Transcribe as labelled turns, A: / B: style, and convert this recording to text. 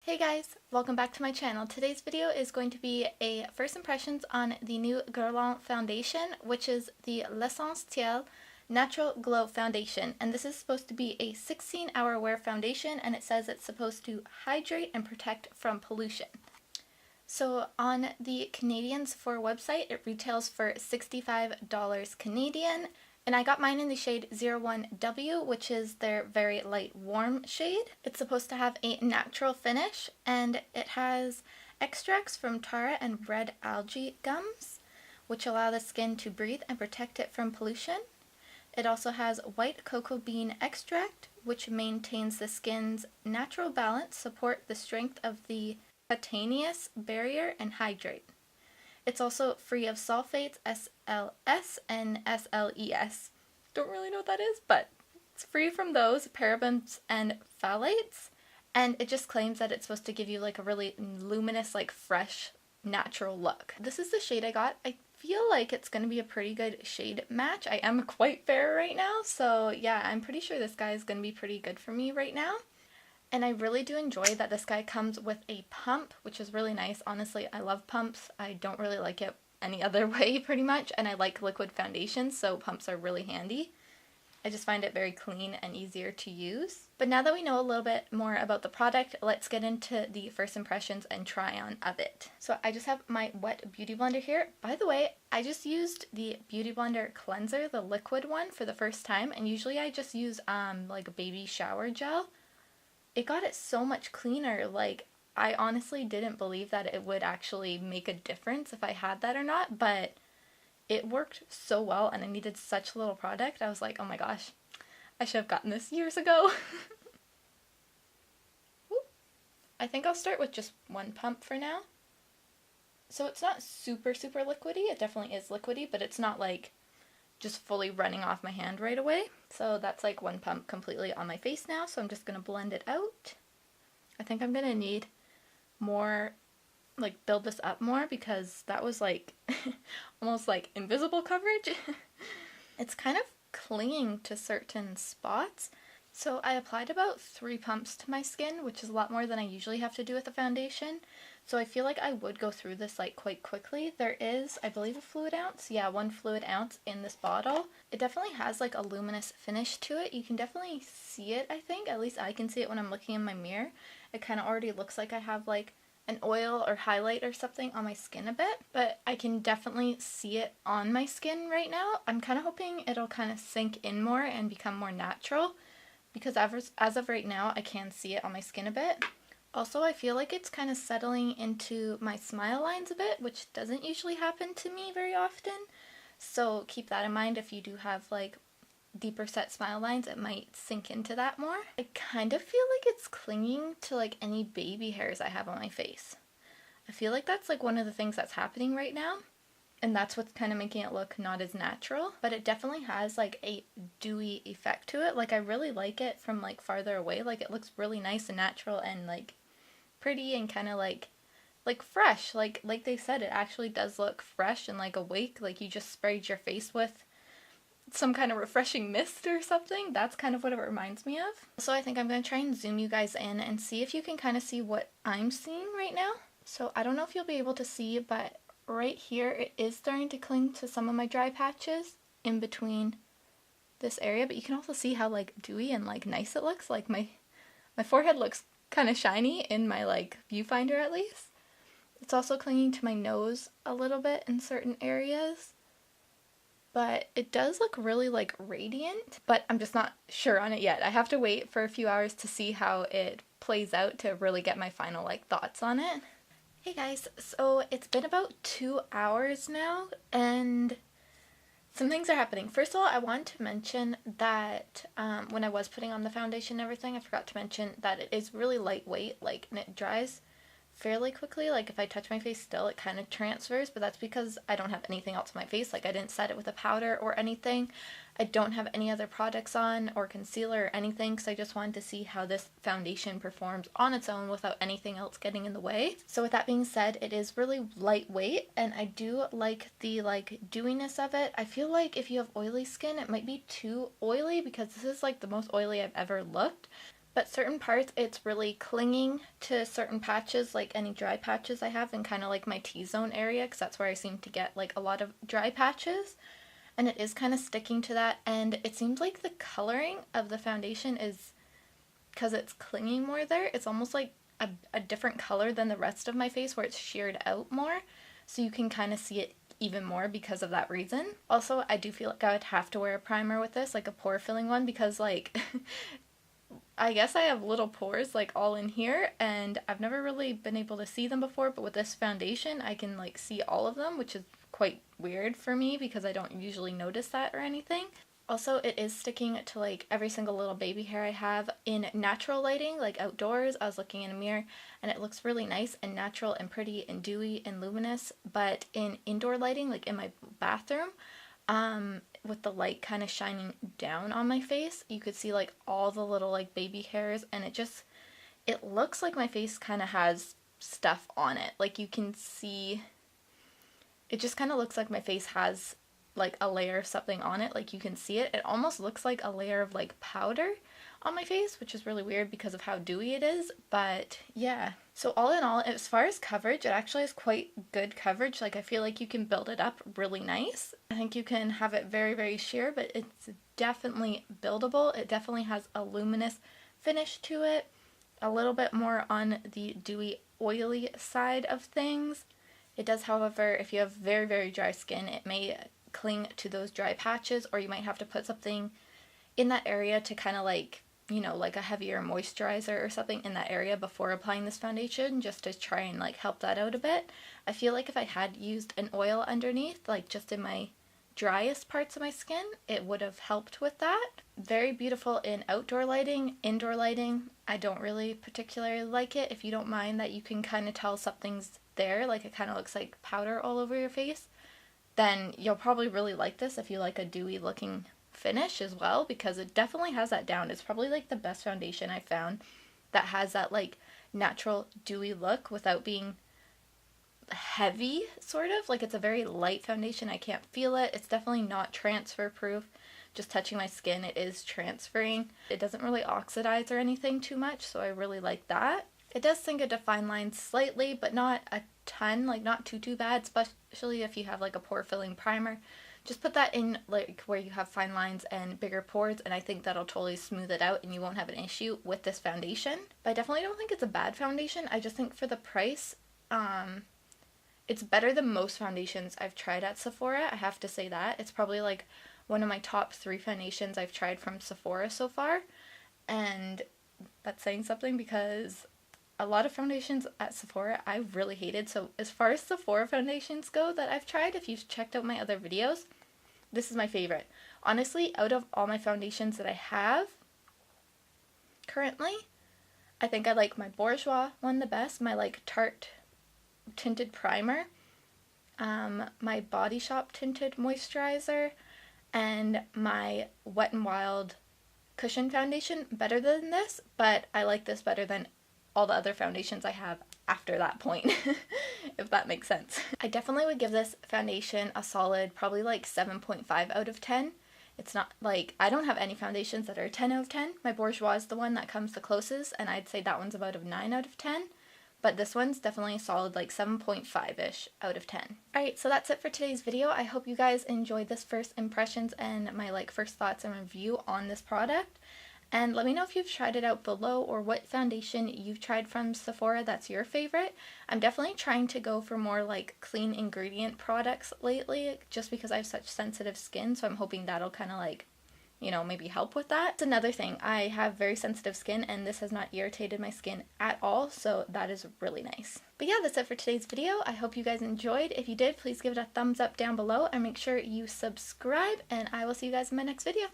A: Hey guys, welcome back to my channel. Today's video is going to be a first impressions on the new Guerlain foundation, which is the L'Essentiel Natural Glow Foundation. And this is supposed to be a 16-hour wear foundation, and it says it's supposed to hydrate and protect from pollution. So on the Canadian Sephora website, it retails for $65 Canadian. And I got mine in the shade 01W, which is their very light warm shade. It's supposed to have a natural finish, and it has extracts from tara and red algae gums, which allow the skin to breathe and protect it from pollution. It also has white cocoa bean extract, which maintains the skin's natural balance, support the strength of the cutaneous barrier, and hydrate. It's also free of sulfates, SLS, and SLES. Don't really know what that is, but it's free from those, parabens and phthalates. And it just claims that it's supposed to give you like a really luminous, like fresh, natural look. This is the shade I got. I feel like it's going to be a pretty good shade match. I am quite fair right now, so yeah, I'm pretty sure this guy is going to be pretty good for me right now. And I really do enjoy that this guy comes with a pump, which is really nice. Honestly, I love pumps. I don't really like it any other way pretty much, and I like liquid foundations, so pumps are really handy. I just find it very clean and easier to use. But now that we know a little bit more about the product, let's get into the first impressions and try on of it. So I just have my wet beauty blender here. By the way, I just used the Beauty Blender cleanser, the liquid one, for the first time, and usually I just use like a baby shower gel. It got it so much cleaner. Like, I honestly didn't believe that it would actually make a difference if I had that or not, but it worked so well, and I needed such little product. I was like, oh my gosh, I should have gotten this years ago. I think I'll start with just one pump for now. So it's not super liquidy. It definitely is liquidy, but it's not like just fully running off my hand right away. So that's like one pump completely on my face now, so I'm just going to blend it out. I think I'm going to need more, like build this up more, because that was like almost like invisible coverage. It's kind of clinging to certain spots. So I applied about 3 pumps to my skin, which is a lot more than I usually have to do with a foundation. So I feel like I would go through this like quite quickly. There is, I believe, a fluid ounce. Yeah, 1 fluid ounce in this bottle. It definitely has like a luminous finish to it. You can definitely see it, I think. At least I can see it when I'm looking in my mirror. It kind of already looks like I have like an oil or highlight or something on my skin a bit, but I can definitely see it on my skin right now. I'm kind of hoping it'll kind of sink in more and become more natural, because as of right now, I can see it on my skin a bit. Also, I feel like it's kind of settling into my smile lines a bit, which doesn't usually happen to me very often. So keep that in mind. If you do have like deeper set smile lines, it might sink into that more. I kind of feel like it's clinging to like any baby hairs I have on my face. I feel like that's like one of the things that's happening right now. And that's what's kind of making it look not as natural. But it definitely has like a dewy effect to it. Like, I really like it from like farther away. Like, it looks really nice and natural and like pretty and kind of like fresh. Like they said, it actually does look fresh and like awake. Like you just sprayed your face with some kind of refreshing mist or something. That's kind of what it reminds me of. So I think I'm going to try and zoom you guys in and see if you can kind of see what I'm seeing right now. So I don't know if you'll be able to see, but right here it is starting to cling to some of my dry patches in between this area, but you can also see how like dewy and like nice it looks. Like my forehead looks kind of shiny in my like viewfinder at least. It's also clinging to my nose a little bit in certain areas, but it does look really like radiant, but I'm just not sure on it yet. I have to wait for a few hours to see how it plays out to really get my final like thoughts on it. Hey guys, so it's been about 2 hours now, and some things are happening. First of all, I want to mention that when I was putting on the foundation and everything, I forgot to mention that it is really lightweight, like, and it dries fairly quickly. Like, if I touch my face still, it kind of transfers, but that's because I don't have anything else on my face. Like, I didn't set it with a powder or anything. I don't have any other products on or concealer or anything, because I just wanted to see how this foundation performs on its own without anything else getting in the way. So with that being said, it is really lightweight, and I do like the like dewiness of it. I feel like if you have oily skin, it might be too oily, because this is like the most oily I've ever looked. but certain parts it's really clinging to certain patches, like any dry patches I have, and kind of like my T-zone area, because that's where I seem to get like a lot of dry patches, and it is kind of sticking to that. And it seems like the coloring of the foundation is, because it's clinging more there, it's almost like a different color than the rest of my face, where it's sheared out more, so you can kind of see it even more because of that reason. Also, I do feel like I would have to wear a primer with this, like a pore filling one, because like I guess I have little pores like all in here, and I've never really been able to see them before, but with this foundation I can like see all of them, which is quite weird for me because I don't usually notice that or anything. Also, it is sticking to like every single little baby hair I have. In natural lighting, like outdoors, I was looking in a mirror and it looks really nice and natural and pretty and dewy and luminous, but in indoor lighting, like in my bathroom, with the light kind of shining down on my face, you could see like all the little like baby hairs, and it looks like my face kind of has stuff on it. Like you can see, it just kind of looks like my face has like a layer of something on it. Like you can see it. It almost looks like a layer of like powder on my face, which is really weird because of how dewy it is. But yeah. So all in all, as far as coverage, it actually has quite good coverage. Like I feel like you can build it up really nice. I think you can have it very, very sheer, but it's definitely buildable. It definitely has a luminous finish to it. A little bit more on the dewy, oily side of things. It does, however, if you have very, very dry skin, it may cling to those dry patches, or you might have to put something in that area to kind of like, you know, like a heavier moisturizer or something in that area before applying this foundation, just to try and like help that out a bit. I feel like if I had used an oil underneath, like just in my driest parts of my skin, it would have helped with that. Very beautiful in outdoor lighting. Indoor lighting, I don't really particularly like it. If you don't mind that you can kind of tell something's there, like it kind of looks like powder all over your face, then you'll probably really like this if you like a dewy looking finish as well, because it definitely has that down. It's probably like the best foundation I found that has that like natural dewy look without being heavy, sort of. Like it's a very light foundation. I can't feel it. It's definitely not transfer proof. Just touching my skin, it is transferring. It doesn't really oxidize or anything too much, so I really like that. It does sink into fine lines slightly, but not a ton, like not too bad, especially if you have like a pore filling primer. Just put that in like where you have fine lines and bigger pores, and I think that'll totally smooth it out and you won't have an issue with this foundation. But I definitely don't think it's a bad foundation. I just think for the price, it's better than most foundations I've tried at Sephora. I have to say that. It's probably like one of my top 3 foundations I've tried from Sephora so far, and that's saying something because a lot of foundations at Sephora I really hated. So as far as Sephora foundations go that I've tried, if you've checked out my other videos, this is my favorite. Honestly, out of all my foundations that I have currently, I think I like my Bourjois one the best, my like Tarte tinted primer, my Body Shop tinted moisturizer, and my Wet n Wild cushion foundation better than this, but I like this better than all the other foundations I have after that point, if that makes sense. I definitely would give this foundation a solid probably like 7.5 out of 10. It's not like, I don't have any foundations that are a 10 out of 10. My Bourjois is the one that comes the closest, and I'd say that one's about a 9 out of 10. But this one's definitely a solid like 7.5-ish out of 10. Alright, so that's it for today's video. I hope you guys enjoyed this first impressions and my like first thoughts and review on this product. And let me know if you've tried it out below, or what foundation you've tried from Sephora that's your favorite. I'm definitely trying to go for more like clean ingredient products lately, just because I have such sensitive skin, so I'm hoping that'll kind of like, you know, maybe help with that. It's another thing. I have very sensitive skin, and this has not irritated my skin at all, so that is really nice. But yeah, that's it for today's video. I hope you guys enjoyed. If you did, please give it a thumbs up down below, and make sure you subscribe, and I will see you guys in my next video.